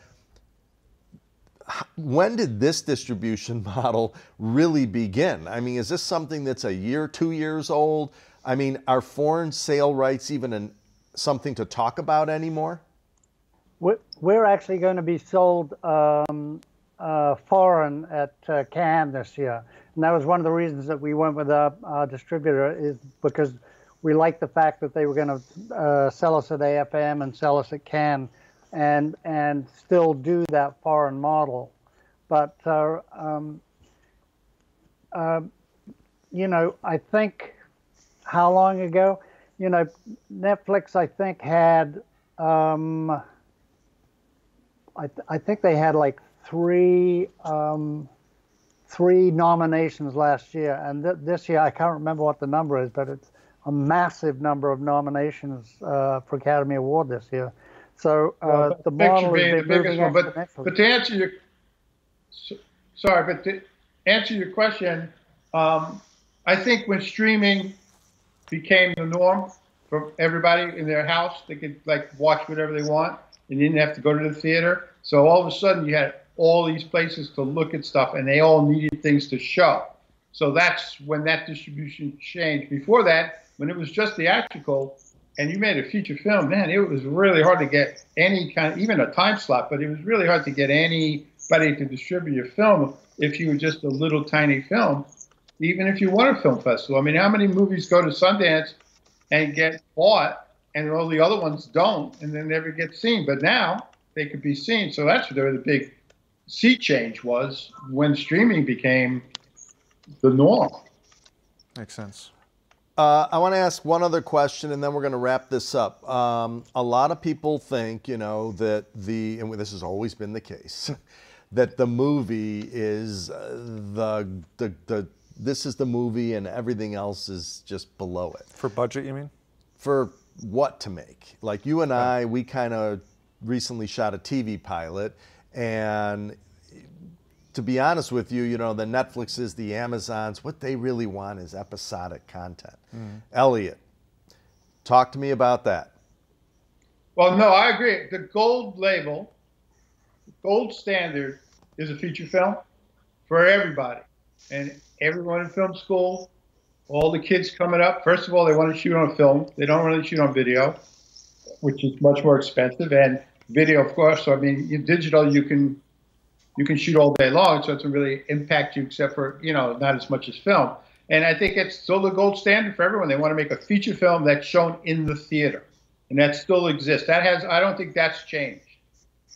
when did this distribution model really begin? I mean, is this something that's a year, 2 years old? I mean, are foreign sale rights even something to talk about anymore? We're actually going to be sold foreign at Cannes this year. And that was one of the reasons that we went with our distributor, is because we liked the fact that they were going to sell us at AFM and sell us at Cannes, and still do that foreign model. But, I think, how long ago? Netflix, I think, had, I think they had like three nominations last year, and this year I can't remember what the number is, but it's a massive number of nominations for Academy Award this year. So the model is the biggest one. But to answer your question, I think when streaming became the norm for everybody in their house. They could like watch whatever they want and didn't have to go to the theater. So all of a sudden you had all these places to look at stuff, and they all needed things to show. So that's when that distribution changed. Before that, when it was just theatrical and you made a feature film, man, it was really hard to get any kind of, even a time slot, but it was really hard to get anybody to distribute your film if you were just a little tiny film, even if you won a film festival. I mean, how many movies go to Sundance and get bought and all the other ones don't and then never get seen? But now they could be seen. So that's where the big sea change was, when streaming became the norm. Makes sense. I want to ask one other question, and then we're going to wrap this up. A lot of people think, you know, that and this has always been the case, that the movie is this is the movie and everything else is just below it. For budget, you mean? For what to make. Like you and I, we kind of recently shot a TV pilot, and to be honest with you, you know, the Netflixes, the Amazons, what they really want is episodic content. Elliot, talk to me about that. Well, no, I agree. The gold label, gold standard, is a feature film for everybody. And everyone in film school, all the kids coming up, first of all, they want to shoot on film. They don't really shoot on video, which is much more expensive. And video, of course, so I mean, in digital, you can shoot all day long, so it doesn't really impact you except for, you know, not as much as film. And I think it's still the gold standard for everyone. They want to make a feature film that's shown in the theater, and that still exists. I don't think that's changed.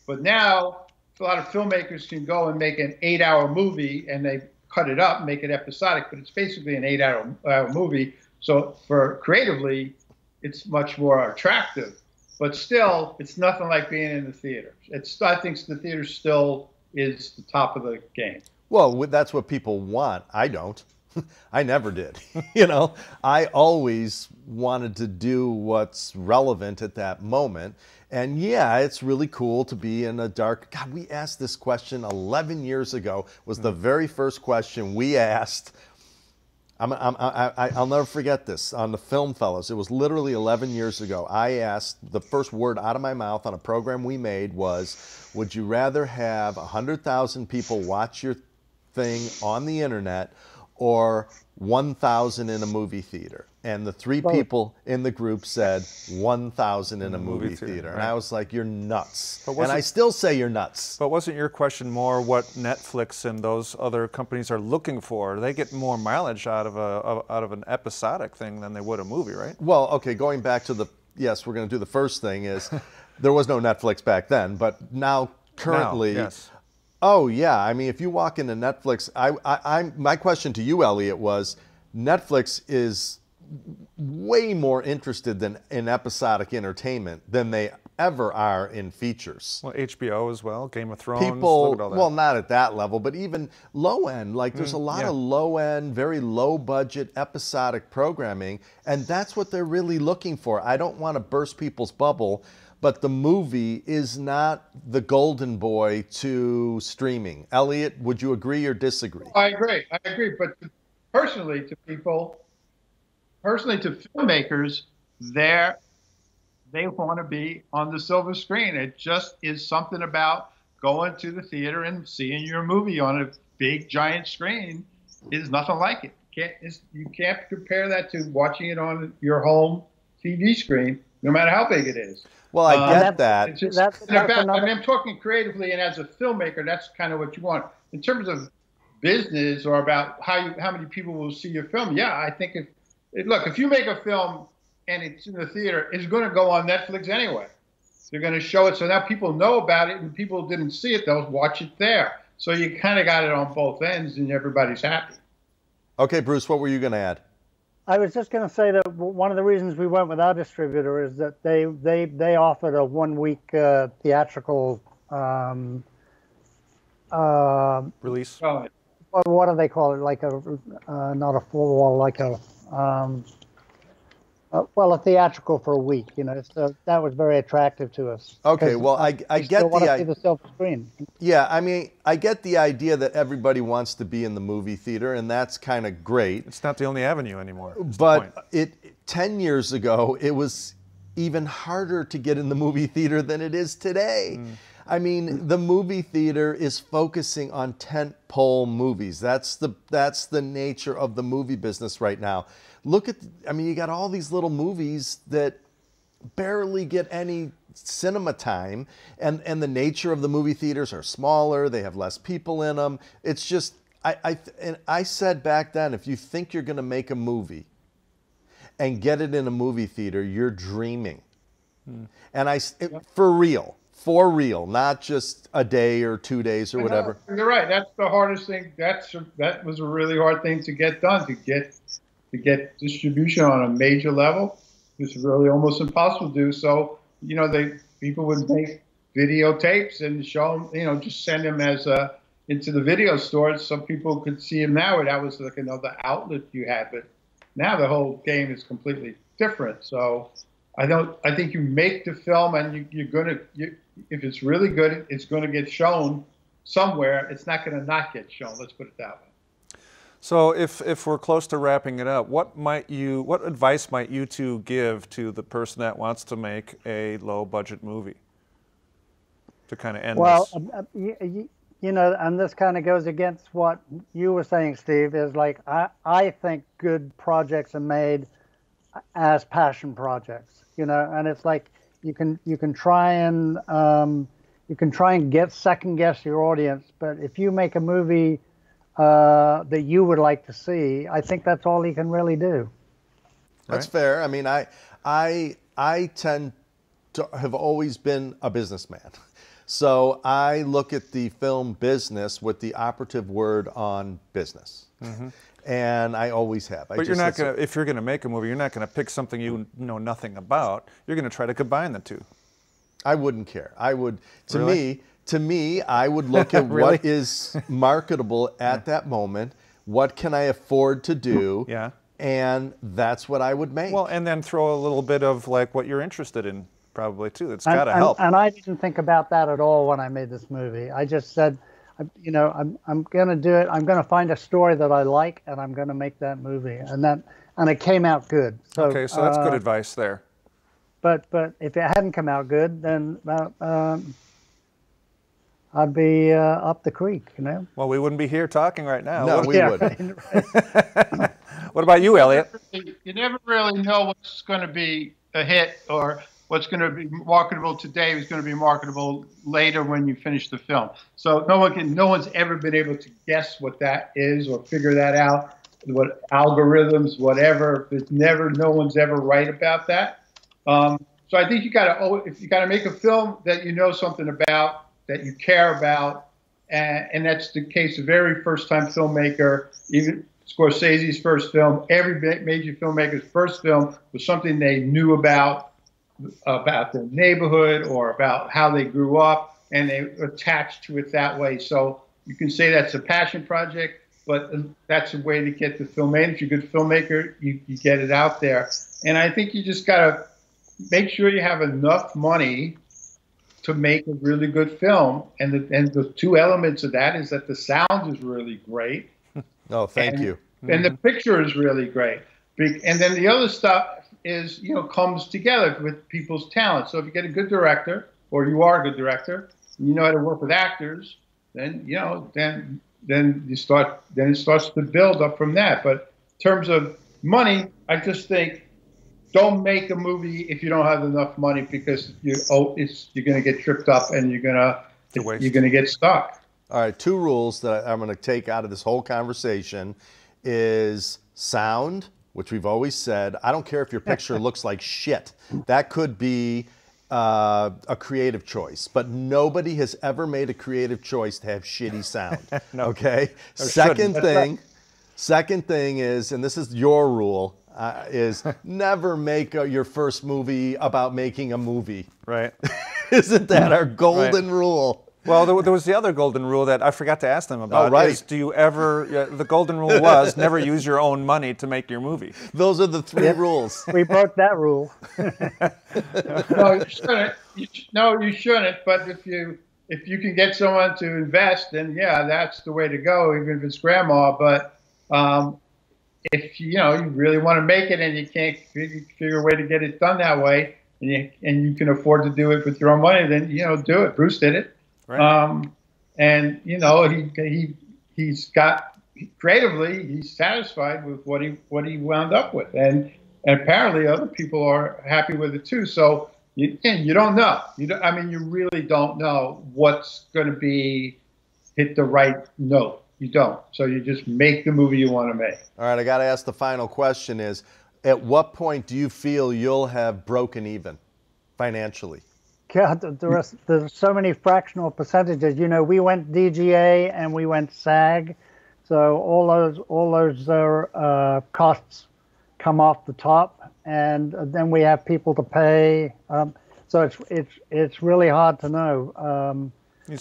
But now, a lot of filmmakers can go and make an 8-hour movie, and they cut it up and make it episodic, but it's basically an 8-hour movie. So for creatively, it's much more attractive. But still, it's nothing like being in the theater. I think the theater still is the top of the game. Well, that's what people want. I don't. I never did. You know, I always wanted to do what's relevant at that moment. And yeah, it's really cool to be in a dark. God, we asked this question 11 years ago. Was the very first question we asked. I'll never forget this on the Film Fellows. It was literally 11 years ago. I asked, the first word out of my mouth on a program we made was, would you rather have 100,000 people watch your thing on the internet or 1,000 in a movie theater? And the three people in the group said 1,000 in a movie theater. Right. And I was like, you're nuts. And I still say you're nuts. But wasn't your question more what Netflix and those other companies are looking for? They get more mileage out of an episodic thing than they would a movie, right? Well, okay, going back to yes, we're going to do the first thing is, there was no Netflix back then, but now currently, yes. Oh yeah, I mean, if you walk into Netflix, my question to you, Elliot, was Netflix is way more interested in episodic entertainment than they ever are in features. Well, HBO as well, Game of Thrones. People, look at all that. well, not at that level, but even low end. Like there's a lot of low end, very low budget episodic programming, and that's what they're really looking for. I don't want to burst people's bubble, but the movie is not the golden boy to streaming. Elliot, would you agree or disagree? I agree. But personally, to filmmakers, they want to be on the silver screen. It just is something about going to the theater and seeing your movie on a big giant screen is nothing like it. You can't compare that to watching it on your home TV screen, no matter how big it is. Well, I get that. It's just I'm talking creatively, and as a filmmaker, that's kind of what you want. In terms of business or about how many people will see your film, yeah, I think if you make a film and it's in the theater, it's going to go on Netflix anyway. They're going to show it, so now people know about it, and people didn't see it, they'll watch it there. So you kind of got it on both ends, and everybody's happy. Okay, Bruce, what were you going to add? I was just going to say that one of the reasons we went with our distributor is that they offered a 1-week theatrical release. Oh. What do they call it? Like not a full wall, like a theatrical for a week. You know, so that was very attractive to us. Okay, well, I get the silver screen. Yeah, I mean, I get the idea that everybody wants to be in the movie theater, and that's kind of great. It's not the only avenue anymore. But 10 years ago, it was even harder to get in the movie theater than it is today. I mean, the movie theater is focusing on tent-pole movies. That's the nature of the movie business right now. Look at, I mean, you got all these little movies that barely get any cinema time, and the nature of the movie theaters are smaller. They have less people in them. It's just, I said back then, if you think you're going to make a movie and get it in a movie theater, you're dreaming. And for real, not just a day or 2 days or whatever. You're right. That's the hardest thing. That was a really hard thing to get done, to get distribution on a major level. It's really almost impossible to do. So, you know, people would make videotapes and show them, you know, just send them as into the video stores so people could see them now. That was like another outlet you had. But now the whole game is completely different. So I think you make the film, and if it's really good, it's going to get shown somewhere. It's not going to not get shown. Let's put it that way. So if we're close to wrapping it up, what advice might you two give to the person that wants to make a low budget movie to kind of end this? You know, and this kind of goes against what you were saying, Steve, is like, I think good projects are made as passion projects, you know, and it's like you can try and second guess your audience, but if you make a movie that you would like to see, I think that's all you can really do. That's fair. I mean, I tend to have always been a businessman. So I look at the film business with the operative word on business. And I always have. But you're not going to, if you're going to make a movie, you're not going to pick something you know nothing about. You're going to try to combine the two. I wouldn't care. I would, to me, I would look at what is marketable at that moment. What can I afford to do? Yeah. And that's what I would make. Well, and then throw a little bit of like what you're interested in probably too. It's got to help. And I didn't think about that at all when I made this movie. I just said, you know, I'm going to do it. I'm going to find a story that I like, and I'm going to make that movie. And it came out good. So, okay, so that's good advice there. But if it hadn't come out good, then I'd be up the creek, you know. Well, we wouldn't be here talking right now. No, we wouldn't. Right. What about you, Elliot? You never really know what's going to be a hit, or what's going to be marketable today is going to be marketable later when you finish the film. So no one's ever been able to guess what that is or figure that out. What algorithms, whatever. No one's ever right about that. So I think you got to make a film that you know something about, that you care about, and that's the case of every first-time filmmaker. Even Scorsese's first film, every major filmmaker's first film was something they knew about their neighborhood or about how they grew up, and they attached to it that way. So you can say that's a passion project, but that's a way to get the film made. If you're a good filmmaker, you get it out there. And I think you just got to make sure you have enough money to make a really good film. And the two elements of that is that the sound is really great. Oh, thank you. And the picture is really great. And then the other stuff is, you know, comes together with people's talent. So if you get a good director, or you are a good director, and you know how to work with actors, then, you know, then it starts to build up from that. But in terms of money, I just think, don't make a movie if you don't have enough money, because you're going to get tripped up and you're going to get stuck. All right, two rules that I'm going to take out of this whole conversation is sound, which we've always said. I don't care if your picture looks like shit. That could be a creative choice, but nobody has ever made a creative choice to have shitty sound. No. Okay. Second thing is, and this is your rule, is never make your first movie about making a movie. Right. Isn't that our golden rule? Well, there was the other golden rule that I forgot to ask them about. Oh, right. Is, do you ever, the golden rule was never use your own money to make your movie. Those are the three rules. We broke that rule. No, you shouldn't. You shouldn't. But if you can get someone to invest, then yeah, that's the way to go, even if it's grandma. But if you really want to make it and you can't figure a way to get it done that way, and you can afford to do it with your own money, then do it. Bruce did it, right. And he's got creatively, he's satisfied with what he wound up with, and apparently other people are happy with it too. So you don't know. You really don't know what's going to hit the right note. You don't. So you just make the movie you want to make. All right, I got to ask the final question is, at what point do you feel you'll have broken even financially? God, there's so many fractional percentages. We went DGA and we went SAG, so all those costs come off the top, and then we have people to pay. So it's really hard to know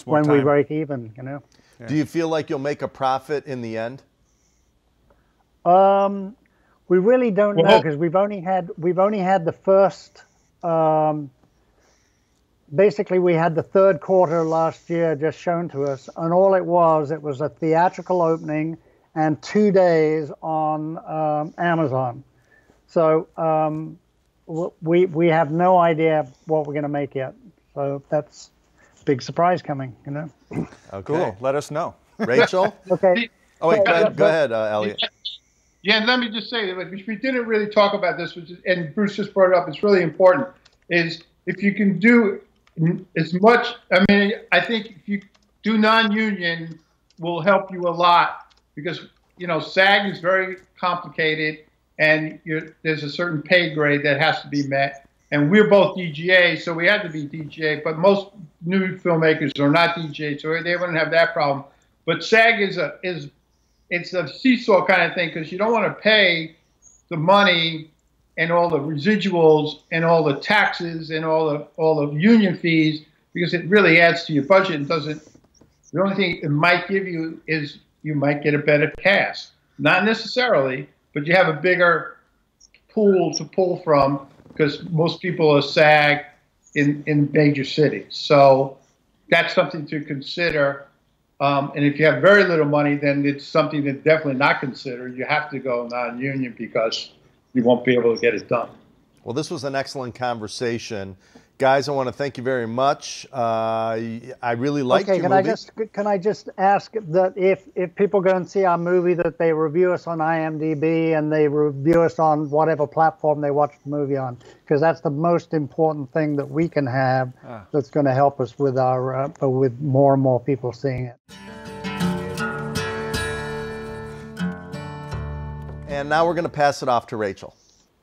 when we break even. Yeah. Do you feel like you'll make a profit in the end? We really don't know, because we've only had the first. Basically, we had the third quarter last year just shown to us, and all it was a theatrical opening and 2 days on Amazon. So we have no idea what we're going to make yet. So that's a big surprise coming, Okay. Cool. Let us know. Rachel? Okay. Oh, wait, go ahead, Elliot. Yeah, and let me just say, which we didn't really talk about this, and Bruce just brought it up, it's really important, is if you can do as much, I think if you do non-union will help you a lot, because, SAG is very complicated, and there's a certain pay grade that has to be met. And we're both DGA, so we had to be DGA, but most new filmmakers are not DGA, so they wouldn't have that problem. But SAG it's a seesaw kind of thing, because you don't want to pay the money and all the residuals and all the taxes and all the union fees, because it really adds to your budget and doesn't. The only thing it might give you is you might get a better cast. Not necessarily, but you have a bigger pool to pull from, because most people are SAG in major cities. So that's something to consider. And if you have very little money, then it's something to definitely not consider. You have to go non-union, because you won't be able to get it done. Well, this was an excellent conversation. Guys, I want to thank you very much. I really liked your movie. Can I just ask that if people go and see our movie, that they review us on IMDb and they review us on whatever platform they watch the movie on, because that's the most important thing that we can have that's going to help us with with more and more people seeing it. And now we're going to pass it off to Rachel.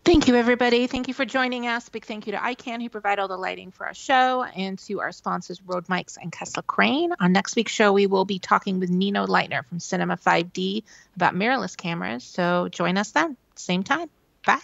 Thank you, everybody. Thank you for joining us. Big thank you to ICANN, who provide all the lighting for our show, and to our sponsors, Rode Mics and Kessler Crane. On next week's show, we will be talking with Nino Leitner from Cinema 5D about mirrorless cameras. So join us then, same time. Bye.